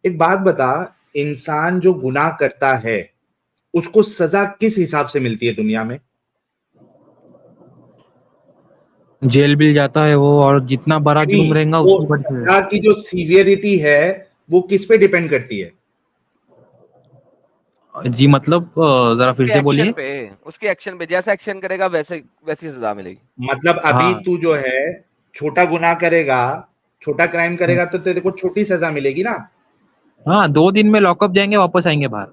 एक बात बता, इंसान जो गुनाह करता है उसको सजा किस हिसाब से मिलती है दुनिया में? जेल भी जाता है वो, और जितना बड़ा नहीं, जुर्म रहेगा वो उतनी बड़ी सजा। सजा की जो सीवियरिटी है वो किस पे डिपेंड करती है? जी मतलब जरा फिर उसके से एक्शन बोलिए। पे, उसके एक्शन पे, जैसा एक्शन करेगा वैसे वैसी सजा मिलेगी। मतलब अभी हाँ तू जो है छोटा गुनाह करेगा, छोटा क्राइम करेगा तो तेरे को छोटी सजा मिलेगी ना, हाँ, 2 दिन में लॉकअप जाएंगे, वापस आएंगे बाहर।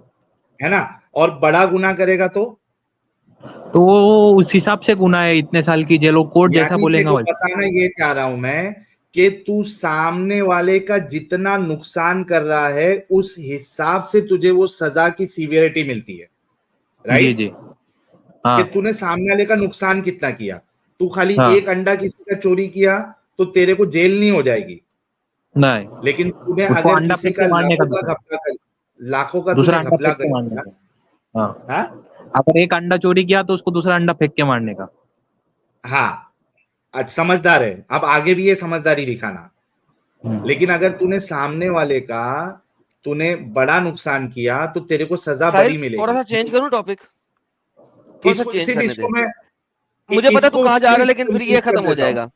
है ना? और बड़ा गुनाह करेगा तो तो वो उस हिसाब से गुना है, इतने साल की जेल, कोर्ट जैसा यानी तेरे बोलेगा को वैसा। बताना ये चाह रहा हूं मैं कि तू सामने वाले का जितना नुकसान कर रहा है उस हिसाब से तुझे वो सजा की सीवियरिटी मिलती है, जी राइट? जी। कि हाँ तूने सामने वाले का नुकसान कितना किया। तू खाली हाँ। एक अंडा किसी का चोरी किया तो तेरे को जेल नहीं हो जाएगी, नहीं, लेकिन तूने उसको अगर अंडा किसी फेंक का के मारने का दूसरा। लाखों का दूसरा तूने अंडा घपला फेंक के कर मारने दिया, का। हाँ, हाँ अगर एक अंडा चोरी किया तो उसको दूसरा अंडा फेंक के मारने का। हाँ, आज समझदार है, अब आगे भी ये समझदारी दिखाना। लेकिन अगर तूने सामने वाले का तूने बड़ा नुकसान किया तो तेरे को सजा साहिल, बड़ी थोड़ा मिलेगी। सा चेंज करूं टॉपिक, थोड़ा सा इसको चेंज सिर्फ करने इसको दे। मैं मुझे पता है तू इसको कहाँ जा रहा है, सिर्फ लेकिन फिर ये कंक्लूड कर खत्म हो देता हूँ। जाएगा।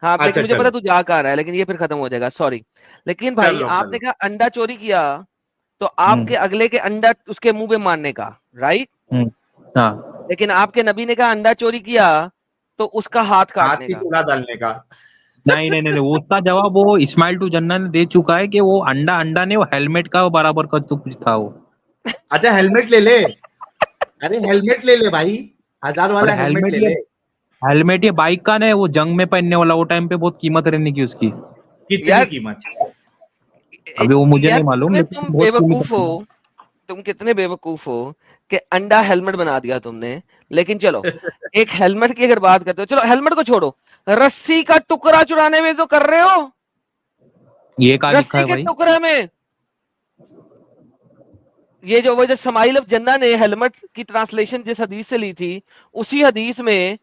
हाँ, लेकिन अच्छा मुझे पता चलो, है तू जा कहाँ रहा है, लेकिन ये फिर खत्म हो जाएगा, सॉरी। लेकिन कर भाई, लो कर आपने लो। कहा अंडा चोरी किया, तो आपके अगले के अंडा उसके मुंह पे मारने का, राइट? हाँ, लेकिन आपके नबी ने कहा अंडा चोरी किया तो उसका हाथ हाथ काटने की का। चूड़ा डालने का। नहीं नहीं नहीं, उसका जवाब वो इस्माइल टू जन्ना ने दे चुका है कि वो अंडा अंडा नहीं, वो हेलमेट का बराबर का तो कुछ था वो। अच्छा हेलमेट ले ले, अरे हेलमेट ले ले भाई, 1000 और वाला हेलमेट ले ले। हेलमेट ये बाइक का नहीं, वो जंग में पहनने वाला, वो टाइम पे बहुत कीमत रहने की उसकी। कितनी यार, कीमत? अभी वो मुझे यार नहीं मालूम, कितने लेकिन तुम बहुत कीमत बेवकूफ हो, रहती है। तुम कितने बेवकूफ हो कि अंडा हेलमेट बना दिया तुमने। लेकिन चलो, एक हेलमेट की अगर बात करते हो, चलो हेलमेट को छोड़ो, रस्सी का टुकड़ा चुराने में तो कर रहे हो। ये कहाँ लिखा रस्सी है के भाई? टुकड़े में, ये जो वो जो समाइल ऑफ जन्ना ने हेलमेट की ट्रांसलेशन जिस हदीस से ली थी, उसी हदीस में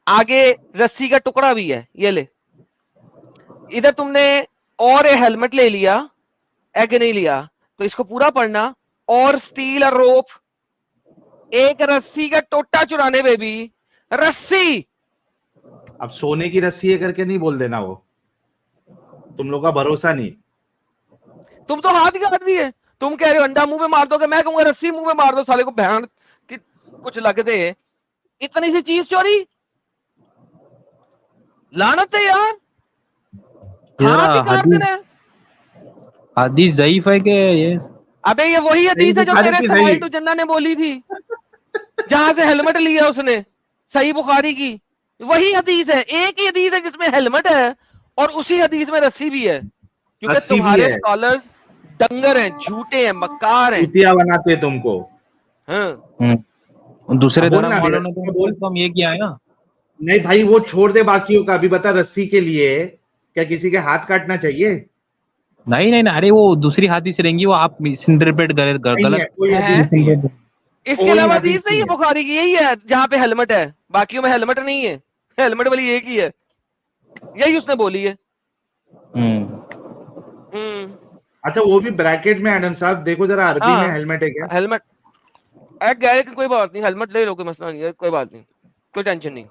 आगे रस्सी का टुकड़ा भी है। ये ले, इधर तुमने और ये हेलमेट ले लिया, एग नहीं लिया, तो इसको पूरा पढ़ना। और स्टील और रोप, एक रस्सी का टोटा चुराने में भी रस्सी। अब सोने की रस्सी है करके नहीं बोल देना, वो तुम लोग का भरोसा नहीं। तुम तो हाथ ही काट दिए। तुम कह रहे हो अंडा मुंह में मार दोगे, मैं कहूंगा रस्सी मुंह में मार दो साले को, बहन की कुछ लगते है। इतनी सी चीज चोरी, लानत है यार, ये जरा हाथ ही काट हदीस, देना। हदीस ज़ईफ है कि ये? अबे ये वही सही हदीस है जो बुखारी तेरे की सही। समाइल टू जन्ना ने बोली थी, जहां से हेलमेट लिया उसने, सही बुखारी की। वही हदीस है, एक ही हदीस है जिसमें हेलमेट है और उसी हदीस में रस्सी भी है। क्योंकि रस्सी भी तुम्हारे है, स्कॉलर्स डंगर हैं, झूठे हैं, मक्कार हैं। चूतिया बनाते हैं तुमको। हाँ, अब दूसरे बोल धर्म ना, अभी वालों ने रस्सी तो का कम बोल। से कम ये किया है ना। नहीं भाई, वो छोड़ दे बाकियों का, अभी बता रस्सी के लिए क्या किसी के हाथ काटना चाहिए? नहीं नहीं नहीं, अरे वो दूसरी हदीस रहेंगी, वो आप मिस इंटरप्रेट नहीं है, गलत कोई हदीस है। नहीं है, misinterpret। इसके कोई अलावा हदीस हदीस नहीं नहीं है है। बुखारी की, यही है जहां पे हेलमेट है, बाकियों में हेलमेट नहीं है। हेलमेट वाली एक ही है, यही उसने बोली है। अच्छा वो भी ब्रैकेट में, एडम साहब देखो जरा अरबी में हाँ, हेलमेट है क्या? हेलमेट एक गए कि कोई बात नहीं, हेलमेट ले लो, कोई मसला नहीं है, कोई बात नहीं, कोई टेंशन नहीं।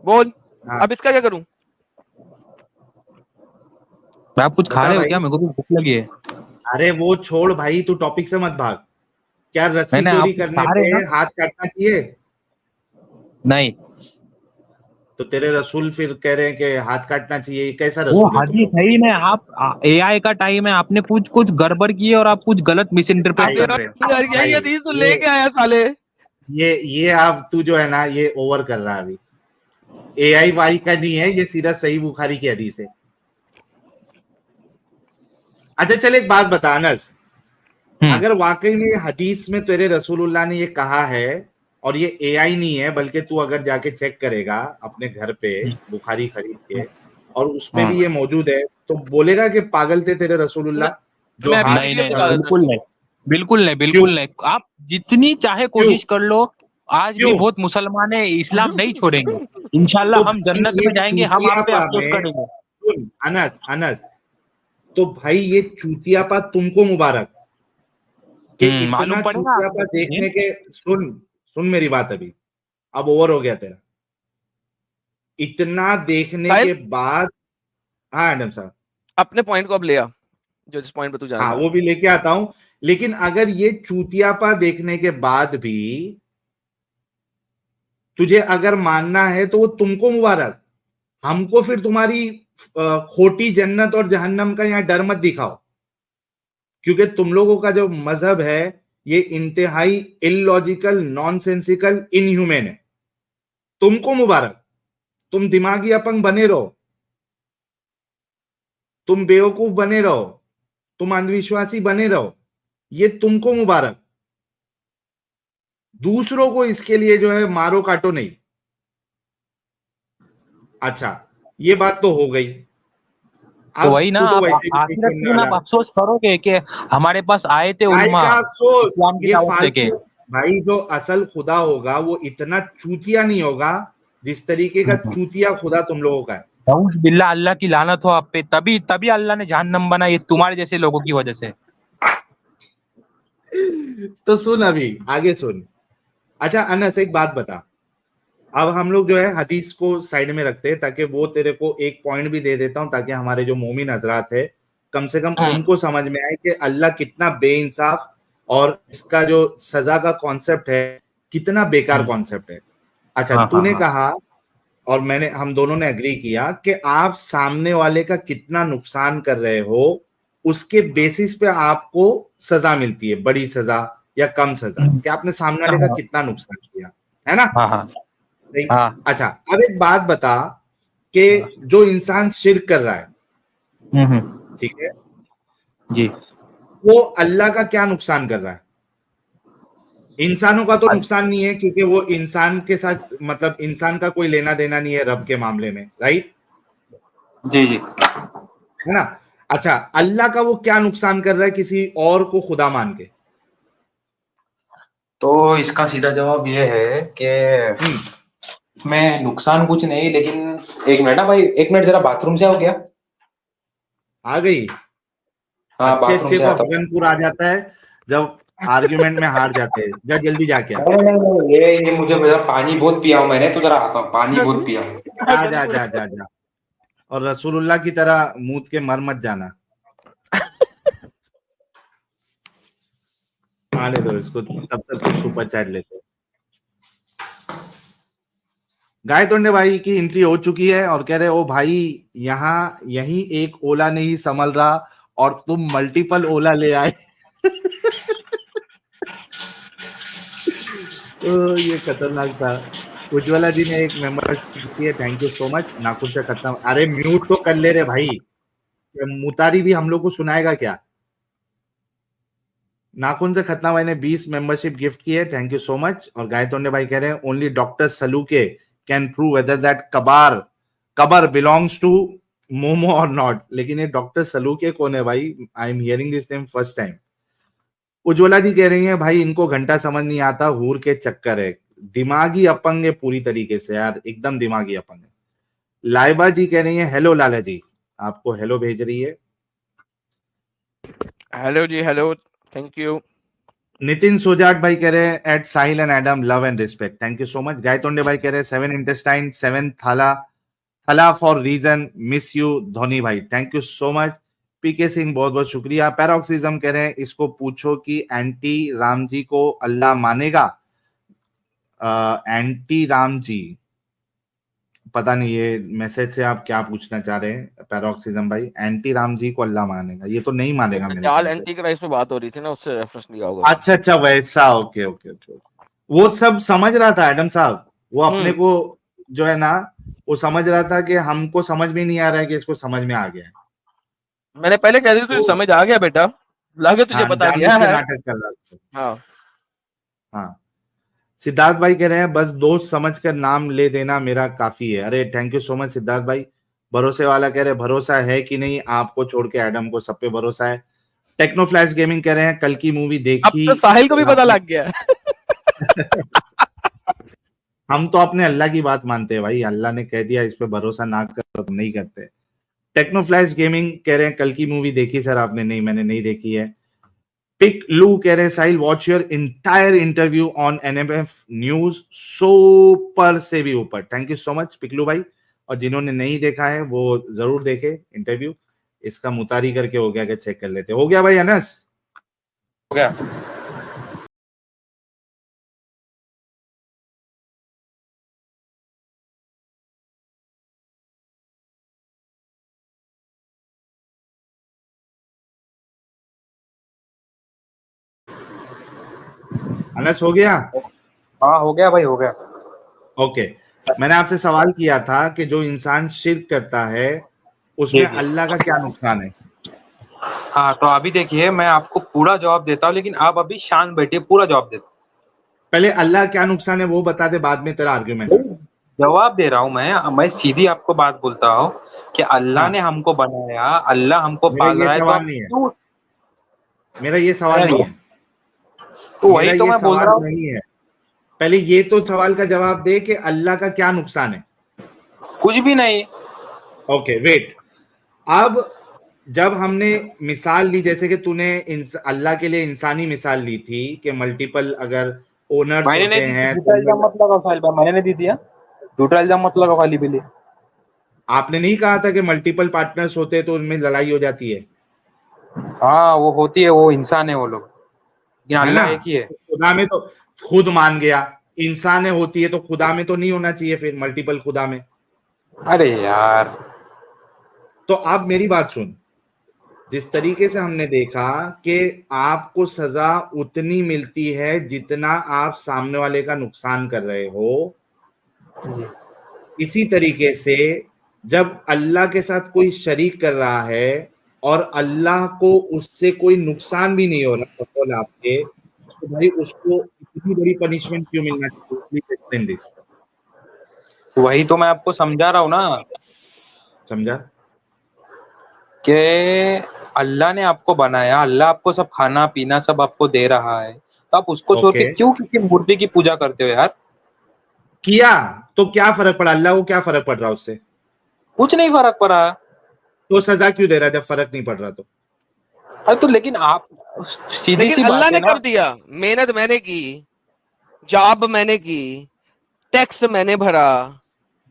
बोल, हाँ अब इसका क्या करूं? आप कुछ खा बता रहे हो भाई। क्या? मेरे को भी भूख लगी है। अरे वो छोड़ भाई, तू टॉपिक से मत भाग। क्या नहीं रस्सी नहीं, चोरी आप कुछ करने खा रहे पे हैं ना? हाथ काटना चाहिए? नहीं, तो तेरे रसूल फिर कह रहे हैं कि हाथ काटना चाहिए, ये कैसा वो रसूल है तुम हदीस लोग? है ही नहीं। आप एआई का टाइम है, आपने कुछ कुछ गड़बड़ की है और आप कुछ गलत मिस इंटरप्रेट भाई अब कर रहे हो। यार यही भाई हदीस तो ये लेके आया साले। ये अब तू जो है ना, ये ओवर कर रहा है अभी। एआई वाई का नहीं है, ये सीधा सही बुखारी की हदीस है। अच्छा चल एक बात बता अनस, अगर वाकई में हदीस में तेरे रसूलुल्लाह ने ये कहा है और ये एआई नहीं है, बल्कि तू अगर जाके चेक करेगा अपने घर पे बुखारी खरीद के और उसमें भी ये मौजूद है, तो बोलेगा कि पागल थे तेरे मैं, रसूलुल्लाह जो मैं अभी हाथ नहीं वीडियो नहीं नहीं, दिखा देता हूँ बिल्कुल इसको। नहीं, बिल्कुल नहीं, क्यों? बिल्कुल नहीं। आप जितनी चाहे क्यों? कोशिश कर लो, आज भी क्यों? बहुत मुसलमान है, इस्लाम नहीं छोड़ेंगे। इंशाल्लाह तो हम भाई जन्नत ये में जाएंगे, हम आप पे चूतियापा अफसोस में करेंगे। सुन अनस, अनस तो भाई ये चूतियापा तुमको मुबारक कि इतना मालूम पड़ेगा चूतियापा देखने के। सुन मेरी बात, अभी अब ओवर हो गया तेरा। इतना देखने साहिल, के बाद, हाँ एडम साहब, अपने पॉइंट को अब ले आ, जो जिस पॉइंट पे तू जा रहा हाँ है। वो भी लेके आता हूं। लेकिन अगर ये चूतियापा देखने के बाद भी तुझे अगर मानना है तो वो तुमको मुबारक। हमको फिर तुम्हारी खोटी जन्नत और जहन्नम का यहां डर मत दिखाओ, क्योंकि तुम लोगों का जो मजहब है ये इंतहाई इलॉजिकल, नॉनसेंसिकल, इनह्यूमन है। तुमको मुबारक, तुम दिमागी अपंग बने रहो, तुम बेवकूफ बने रहो, तुम अंधविश्वासी बने रहो, ये तुमको मुबारक। दूसरों को इसके लिए जो है मारो काटो नहीं। अच्छा, ये बात तो हो गई। तो वही ना, तू तो आप वैसे भी नहीं आखिरत सुनने में वाला। आप अफसोस करोगे कि हमारे पास आए थे काय उलमा का अफसोस, इस्लाम की ये दावत लेके। फालतू। भाई जो असल खुदा होगा वो इतना चूतिया नहीं होगा जिस तरीके का चूतिया खुदा तुम लोगों का है। नऊज बिल्ला, अल्लाह की लानत हो आप पे। तभी तभी अल्लाह ने जहन्नम बनाई तुम्हारे जैसे लोगों की वजह से। तो सुन, अभी आगे सुन। अच्छा अनस, एक बात बता। अब हम लोग जो है हदीस को साइड में रखते हैं, ताकि वो तेरे को एक पॉइंट भी दे देता हूं, ताकि हमारे जो मोमिन हजरात है कम से कम उनको समझ में आए कि अल्लाह कितना बेइंसाफ और इसका जो सजा का कॉन्सेप्ट है कितना बेकार कॉन्सेप्ट है। अच्छा, तूने कहा और हम दोनों ने एग्री किया कि आप सामने वाले का कितना नुकसान कर रहे हो उसके बेसिस पे आपको सजा मिलती है, बड़ी सजा या कम सजा, कि आपने सामने वाले का कितना नुकसान किया, है ना? नहीं? अच्छा, अब एक बात बता कि जो इंसान शिर्क कर रहा है, ठीक है जी, वो अल्लाह का क्या नुकसान कर रहा है? इंसानों का तो नुकसान नहीं है, क्योंकि वो इंसान के साथ, मतलब इंसान का कोई लेना देना नहीं है रब के मामले में, राइट? जी जी, है ना? अच्छा, अल्लाह का वो क्या नुकसान कर रहा है किसी और को खुदा मान के? तो इसका सीधा जवाब ये है कि इसमें नुकसान कुछ नहीं, लेकिन एक मिनट ना भाई, एक मिनट जरा बाथरूम से आओ क्या? आ गई। हाँ, अच्छे बाथरूम अच्छे से को आता हूँ। हगनपुर आ जाता है जब आर्ग्यूमेंट में हार जाते हैं। जा जल्दी जाके आ। नहीं, ये मुझे जरा पानी बहुत पिया हूँ मैंने, तो जरा आता हूँ, पानी बहुत पिया हूँ। जा जा जा जा जा। और रसूलुल्लाह की तरह मूत के मर मत जाना। आने दो इसको, तब तक कुछ सुपर चैट लेते। गाय तोंडे भाई की एंट्री हो चुकी है और कह रहे ओ भाई, यहाँ यही एक ओला नहीं संभल रहा और तुम मल्टीपल ओला ले आए। तो ये खतरनाक था। उज्ज्वला जी ने एक मेंबरशिप दी है, थैंक यू सो मच। नाखुन से खत्म, अरे म्यूट तो कर ले रे भाई, मुतारी भी हम लोग को सुनाएगा क्या? नाखून से खतना भाई ने 20 मेंबरशिप गिफ्ट की है, थैंक यू सो मच। और गायतोंडे भाई कह रहे हैं only doctor Saluke can prove whether that कबर बिलोंग्स टू मोमो और नॉट। लेकिन ये डॉक्टर सलूके कौन है भाई? I am hearing this name first time. Ujjwala ji कह रही हैं भाई इनको घंटा समझ नहीं आता, हूर के चक्कर है। दिमागी अपंग है पूरी तरीके से यार, एकदम दिमागी अपंग है। लाइबा जी कह रही है हेलो लाला जी, आपको हेलो भेज रही है। Hello ji, hello, thank you. Nitin Sojat भाई कह रहे हैं at Sahil and Adam love and respect, thank you so much. Gaitonde भाई कह रहे हैं 7 intestine 7 Thala for reason, miss you Dhoni भाई, thank you so much. PK Singh बहुत बहुत शुक्रिया। पैरोक्सिज्म कह रहे हैं इसको पूछो कि एंटी राम जी को अल्लाह मानेगा। एंटी राम जी, पता नहीं ये मैसेज से आप क्या पूछना चाह रहे हैं पैरोक्सिज्म भाई। एंटी राम जी को अल्लाह मानेगा, ये तो नहीं मानेगा मेरे चाल ख्याल से। एंटी क्राइस्ट पे बात हो रही थी ना, उससे रेफरेंस लिया होगा। अच्छा अच्छा, वैसा, ओके ओके ओके। वो सब समझ रहा था एडम साहब, वो अपने को जो है ना, वो समझ रहा था कि हमको समझ में नहीं आ रहा है कि इसको समझ में आ गया है। मैंने पहले कह दिया तुझे समझ आ गया बेटा, लागे तुझे हाँ, बता दिया जानबूझ के है। नाटक कर रहा था। हाँ, हाँ, सिद्धार्थ भाई कह रहे हैं बस दोस्त समझकर नाम ले देना मेरा काफी है। अरे thank you so much Siddharth भाई। भरोसे वाला कह रहे हैं भरोसा है कि नहीं आपको छोड़ के एडम को सब पे भरोसा है। टेक्नो फ्लैश गेमिंग कह रहे हैं कल की मूवी अब देखी। तो साहिल को भी पता लग गया। हम तो अपने अल्लाह की बात मानते हैं भाई, अल्लाह ने कह दिया इस पे भरोसा ना करो तो नहीं करते। टेक्नो फ्लैश गेमिंग कह रहे हैं कल की मूवी देखी सर आपने? नहीं, मैंने नहीं देखी है। पिक लू कह रहे हैं Sahil watch your entire interview on NMF news, super से भी ऊपर। Thank you so much Piklu भाई। और जिन्होंने नहीं देखा है वो जरूर देखे इंटरव्यू। इसका मुतारी करके हो गया कि चेक कर लेते। हो गया भाई अनस? हो गया। अनस हो गया? हाँ हो गया भाई, हो गया। ओके, मैंने आपसे सवाल किया था कि जो इंसान शिर्क करता है उसमें अल्लाह का क्या नुकसान है? हाँ तो अभी देखिए, मैं आपको पूरा जवाब देता हूँ, लेकिन आप अभी शांत बैठिए, पूरा जवाब देता हूँ। पहले अल्लाह क्या नुकसान है वो बता दे, बाद में तेरा आर्ग्यूमेंट। जवाब दे रहा हूँ मैं सीधी आपको बात बोलता हूँ कि अल्लाह ने हमको बनाया, अल्लाह हमको मेरा पाल ये रहा है, तो सवाल आप नहीं है। क्यों? मेरा ये सवाल नहीं है। तो मेरा वही तो ये मैं बोल सवाल रहा हूँ। नहीं है। पहले ये तो सवाल का जवाब दे कि अल्लाह का क्या नुकसान है। कुछ भी नहीं। Okay wait. अब जब हमने मिसाल ली, जैसे कि तूने अल्लाह के लिए इंसानी मिसाल ली थी कि मल्टीपल अगर ओनर्स मैंने होते नहीं हैं झूठा इल्जाम तो मत लगाओ साहिल भाई, मैंने नहीं दी थी। झूठा इल्जाम मत लगाओ खाली पीली। आपने नहीं कहा था कि मल्टीपल पार्टनर्स होते हैं तो उनमें लड़ाई हो जाती है? हाँ वो होती है, वो इंसान है वो लोग, लेकिन है ना? अल्लाह एक ही है। खुदा में तो खुद मान गया, इंसान होती है तो खुदा में तो नहीं होना चाहिए फिर मल्टीपल खुदा में। अरे यार, तो आप मेरी बात सुन। जिस तरीके से हमने देखा कि आपको सजा उतनी मिलती है जितना आप सामने वाले का नुकसान कर रहे हो, इसी तरीके से जब अल्लाह के साथ कोई शरीक कर रहा है और अल्लाह को उससे कोई नुकसान भी नहीं हो रहा बोल आपके, तो भाई उसको इतनी बड़ी पनिशमेंट क्यों मिलना चाहिए? Please explain this. वही तो मैं आपको समझा रहा हूँ ना समझा? कि अल्लाह ने आपको बनाया, अल्लाह आपको सब खाना पीना सब आपको दे रहा है, तो आप उसको छोड़ के ओके, क्यों किसी मूर्ति की पूजा करते हो यार? किया तो क्या फर्क पड़ा? अल्लाह को क्या फर्क पड़ रहा उससे? कुछ नहीं फर्क पड़ा। तो सजा क्यों दे रहा है जब फर्क नहीं पड़ रहा? तो अरे तो लेकिन आप, सीधी लेकिन सी अल्लाह बात है ने ना। कब दिया? मेहनत मैंने की, जॉब मैंने की, टैक्स मैंने भरा,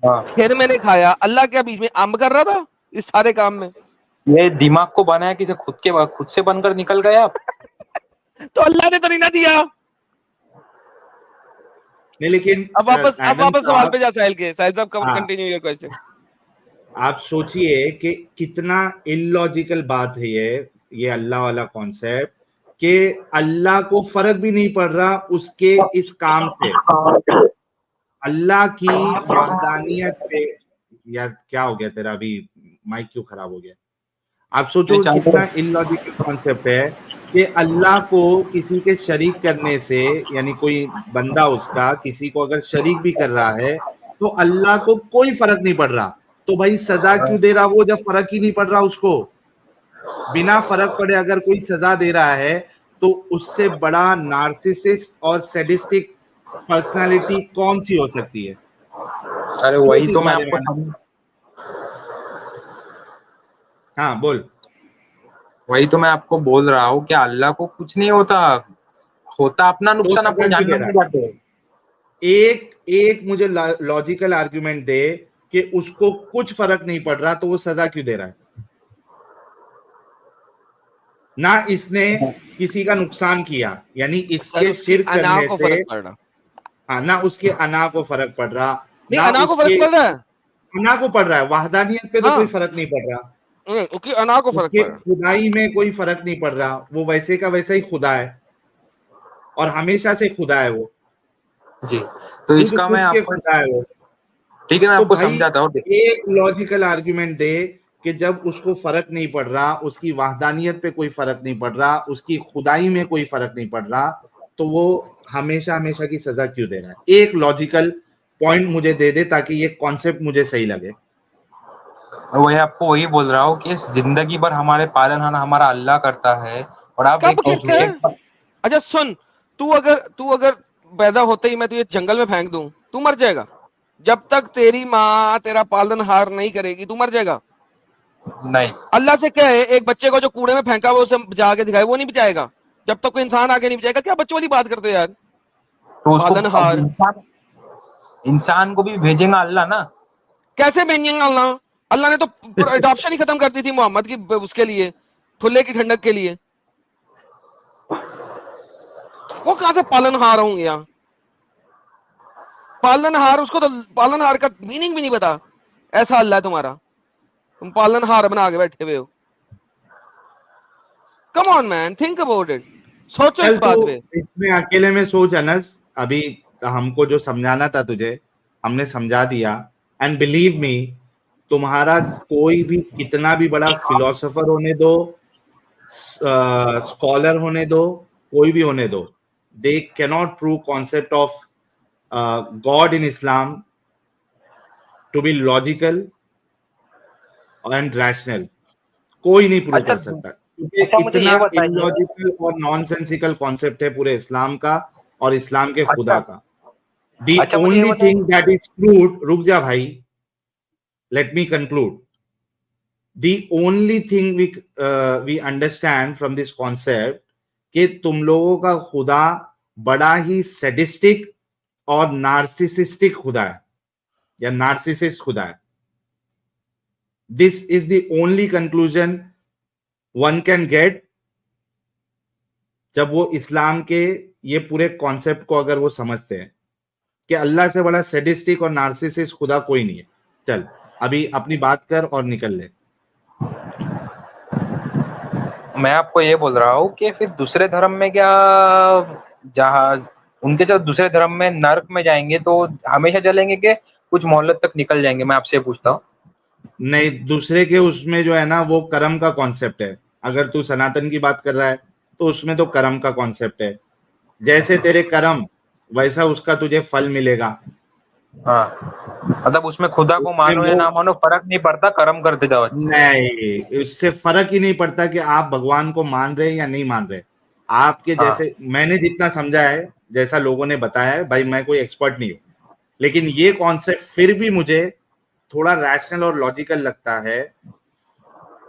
हाँ, फिर मैंने खाया। अल्लाह क्या बीच में अम्ब कर रहा था इस सारे काम में? ये दिमाग को बनाया किसे? खुद से बनकर निकल गए आप। तो अल्लाह ने तो नहीं ना दिया। नहीं लेकिन अब एडम वापस सवाल साहब, पे जा साहिल के। साहिल साहब हाँ, कंटिन्यू योर क्वेश्चन। आप सोचिए कि कितना इलॉजिकल बात है ये अल्लाह वाला कॉन्सेप्ट कि अल्लाह को फर्क भी नहीं पड़ रहा उसके इस काम से। अल्लाह की वहदानियत पे। यार क्या हो गया तेरा? अभी माइक क्यों खराब हो गया? आप सोचो कितना इलॉजिकल कॉन्सेप्ट है कि अल्लाह को किसी के शरीक करने से, यानी कोई बंदा उसका किसी को अगर शरीक भी कर रहा है तो अल्लाह को कोई फर्क नहीं पड़ रहा। तो भाई सजा क्यों दे रहा वो जब फर्क ही नहीं पड़ रहा उसको? बिना फर्क पड़े अगर कोई सजा दे रहा है तो उससे बड़ा नार्सिसिस्ट और सैडिस्टिक पर्सनालिटी कौन सी हो सकती है? अरे सोच वही इस तो मैं बारे आपको में। हाँ बोल। वही तो मैं आपको बोल रहा हूँ कि अल्लाह को कुछ नहीं होता, होता अपना तो नुकसान, सजा अपन क्यों दे जहन्नम रहा में है? जाते हैं। एक एक मुझे लॉजिकल आर्ग्यूमेंट दे कि उसको कुछ फर्क नहीं पड़ रहा तो वो सजा क्यों दे रहा है? ना इसने किसी का नुकसान किया, यानी सर इसके उसकी शिर्क अना करने को से। फर्क पड़ रहा। हाँ, ना उसके अना को फर्क पड़ रहा, नहीं, ना अना को उसके फर्क पड़ रहा है। अना को पड़ रहा है। वहदानियत पे तो कोई हाँ, फर्क नहीं पड़ रहा, उसकी अना को फर्क उसके पड़ रहा। खुदाई में कोई फर्क नहीं पड़ रहा। वो वैसे का वैसा ही खुदा है और हमेशा से खुदा है वो। जी, तो खुद इसका मैं खुद के आपको, खुदा है वो। ठीक है मैं तो आपको भाई समझाता हूँ। एक लॉजिकल आर्ग्यूमेंट दे कि जब उसको फर्क नहीं पड़ रहा, उसकी वहदानियत पे कोई फर्क नहीं पड़ रहा, उसकी खुदाई में कोई फर्क नहीं पड़ रहा, तो वो हमेशा हमेशा की सजा क्यों दे रहा है? एक लॉजिकल पॉइंट मुझे दे दे ताकि ये कॉन्सेप्ट मुझे सही लगे। वही आपको वही बोल रहा हूँ कि जिंदगी भर हमारे पालन हाना हमारा अल्लाह करता है, और आप कब एक करता झूठे। है? अच्छा सुन, तू अगर पैदा होते ही मैं तुझे जंगल में फेंक दूं, तू मर जाएगा। जब तक तेरी माँ तेरा पालनहार नहीं करेगी तू मर जाएगा। नहीं, अल्लाह से क्या है, एक बच्चे को जो कूड़े में फेंका वो उसे बचा के दिखाए, वो नहीं बचाएगा जब तक कोई इंसान आगे नहीं बचाएगा। क्या बच्चों वाली बात करते हो यार, तो उसको पालनहार। इंसान को भी भेजेगा अल्लाह ना। कैसे भेजेंगे अल्लाह? अल्लाह ने तो अडॉप्शन ही खत्म कर दी थी मोहम्मद की, उसके लिए, ठुल्ले की ठंडक के लिए। वो कहां से पालनहार होंगे यहाँ? पालनहार, उसको तो पालनहार का मीनिंग भी नहीं पता। ऐसा अल्लाह है तुम्हारा, तुम पालनहार बना के बैठे हुए हो। Come on man, think about it, सोचो इस बात पे। इसमें अकेले में सोच अनस, अभी हमको जो समझाना था तुझे हमने समझा दिया। एंड बिलीव मी, तुम्हारा कोई भी कितना भी बड़ा फिलोसोफर होने दो, स्कॉलर होने दो, कोई भी होने दो, they cannot prove concept of God in Islam to be logical and rational. कोई नहीं प्रूव कर सकता, क्योंकि इतना इलॉजिकल और नॉनसेंसिकल कॉन्सेप्ट है पूरे इस्लाम का और इस्लाम के खुदा का। The only thing that is proved, रुक जा भाई, let me conclude. The only thing we understand from this concept कि तुम लोगों का खुदा बड़ा ही सैडिस्टिक और नार्सिसिस्टिक खुदा है या नार्सिसिस्ट खुदा है। This is the only conclusion one can get जब वो इस्लाम के ये पूरे कॉन्सेप्ट को अगर वो समझते हैं कि अल्लाह से बड़ा सैडिस्टिक और नार्सिसिस्ट खुदा कोई नहीं है। चल अभी अपनी बात कर और निकल ले। मैं आपको ये बोल रहा हूँ कि फिर दूसरे धर्म में क्या, जहाँ उनके जब दूसरे धर्म में नरक में जाएंगे तो हमेशा जलेंगे कि कुछ मोहल्लत तक निकल जाएंगे? मैं आपसे पूछता हूँ। नहीं, दूसरे के उसमें जो है ना वो कर्म का कॉन्सेप्ट है। अगर तू सनातन की बात कर रहा है तो उसमें तो कर्म का कॉन्सेप्ट है, जैसे तेरे कर्म वैसा उसका तुझे फल मिलेगा। हाँ, मतलब उसमें खुदा को मानो या ना मानो फर्क नहीं पड़ता, कर्म करते जाओ। नहीं, उससे फर्क ही नहीं पड़ता कि आप भगवान को मान रहे हैं या नहीं मान रहे। आपके जैसे मैंने जितना समझा है, जैसा लोगों ने बताया है, भाई मैं कोई एक्सपर्ट नहीं हूँ, लेकिन ये कॉन्सेप्ट फिर भी मुझे थोड़ा रैशनल और लॉजिकल लगता है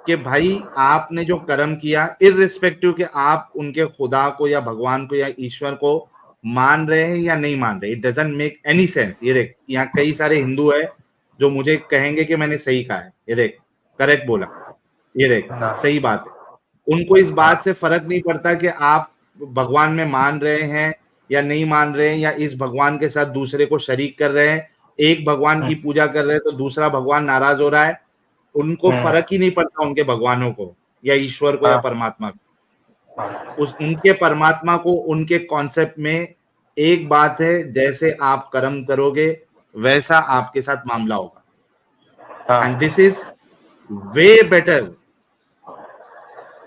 कि भाई आपने जो कर्म किया, इररिस्पेक्टिव कि आप उनके खुदा को या भगवान को या ईश्वर को मान रहे हैं या नहीं मान रहे, it doesn't make any sense. ये देख, यहाँ कई सारे हिंदू है जो मुझे कहेंगे कि मैंने सही कहा है, ये देख करेक्ट बोला, ये देख सही बात है। उनको इस बात से फर्क नहीं पड़ता कि आप भगवान में मान रहे हैं या नहीं मान रहे हैं, या इस भगवान के साथ दूसरे को शरीक कर रहे हैं, एक भगवान की पूजा कर रहे हैं तो दूसरा भगवान नाराज हो रहा है। उनको फर्क ही नहीं पड़ता उनके भगवानों को या ईश्वर को या परमात्मा को। उनके परमात्मा को उनके कॉन्सेप्ट में एक बात है, जैसे आप कर्म करोगे वैसा आपके साथ मामला होगा। And this is way better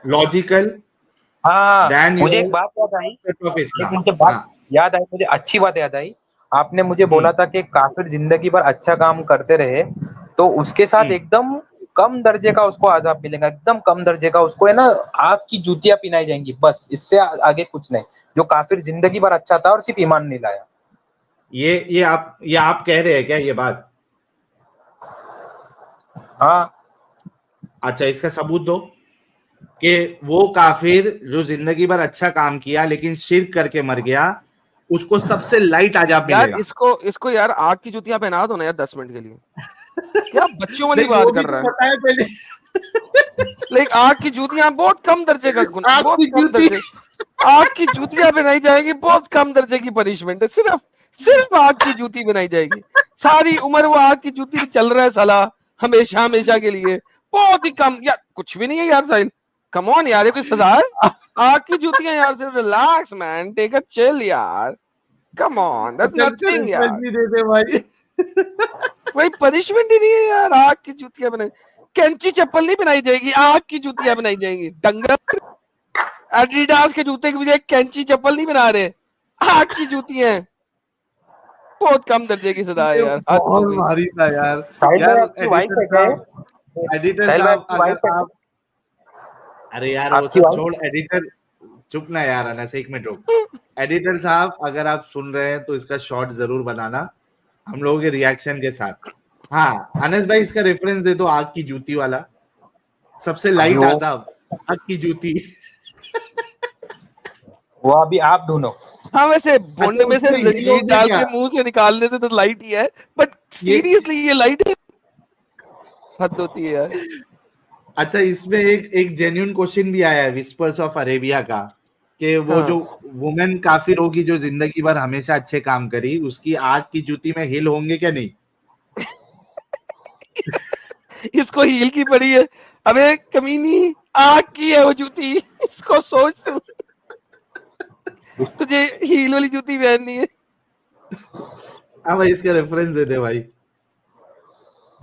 logical then. मुझे एक बात याद आई, मुझे अच्छी बात याद आई। आपने मुझे बोला था कि काफिर जिंदगी भर अच्छा काम करते रहे तो उसके साथ एकदम कम दर्जे का उसको अजाब मिलेगा, एकदम कम दर्जे का उसको है ना आग की जूतियां पिनाई जाएंगी, बस इससे आगे कुछ नहीं। जो काफिर जिंदगी भर अच्छा था और सिर्फ ईमान नहीं लाया। ये आप कह रहे हैं क्या ये बात? हाँ। अच्छा, इसका सबूत दो कि वो काफिर जो जिंदगी भर अच्छा काम किया लेकिन शिर्क करके मर गया, उसको सबसे लाइट अजाब मिलेगा। यार इसको यार आग की जूतियां पहना दो ना यार 10 मिनट के लिए। क्या बच्चों वाली बात कर रहा है पहले। लेकिन आग की जूतियां बहुत कम दर्जे का गुनाह, बहुत कम दर्जे। आग की जूतियां बनाई जाएगी, बहुत कम दर्जे की पनिशमेंट है, सिर्फ आग की जूती बनाई जाएगी। सारी उम्र वो आग की जूती भी चल रहा है साला, हमेशा हमेशा के लिए। बहुत ही कम यार, कुछ भी नहीं है यार साहिल, कम ऑन यार, ये कोई सजा है? आग की जूतियां यार, सिर्फ relax man, take a chill यार, कम ऑन, दैट्स नथिंग यार। भाई कोई पनिशमेंट ही नहीं है यार। आग की जूतियां बनाई, कैंची चप्पल नहीं बनाई जाएगी, आग की जूतियां बनाई जाएंगी। डंगर एडिडास के जूते की बजाय कैंची चप्पल नहीं बना रहे, आग की जूतियां। बहुत कम दर्जे की सजा है यार। बहुत भारी था यार। एडिटर साहब अगर आप, अरे यार वो सब छोड़, एडिटर चुप ना यार, अनस एक मिनट रुक। एडिटर साहब अगर आप सुन रहे हैं तो इसका शॉर्ट जरूर बनाना हम लोगों के रिएक्शन के साथ। हाँ अनस भाई, इसका रेफरेंस दे दो, आग की जूती वाला। सबसे लाइट वो- आजाब, आग की जूती। वो अभी आप ढूंढो। हाँ वैसे बोंड में से उसमें हील जंजीर होंगे डाल क्या? के मुंह से निकालने से तो लाइट ही है, बट ये सीरियसली ये लाइट है, हद होती है यार। अच्छा, इसमें एक जेन्युइन क्वेश्चन भी आया है विस्पर्स ऑफ अरेबिया का, कि वो हाँ। जो वुमेन काफिर होगी जो जिंदगी भर हमेशा अच्छे काम करी, उसकी आग की जूती में हिल होंगे क्या नहीं? इसको हील की पड़ी है, अबे कमीनी, आग की है वो जूती, इसको सोच तू, तुझे हील वाली जूती पहननी है। हाँ भाई, इसका रेफरेंस दे दे भाई।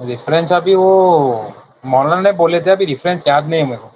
रेफरेंस अभी वो मौलाना ने बोले थे, अभी रेफरेंस याद नहीं है मेरे को।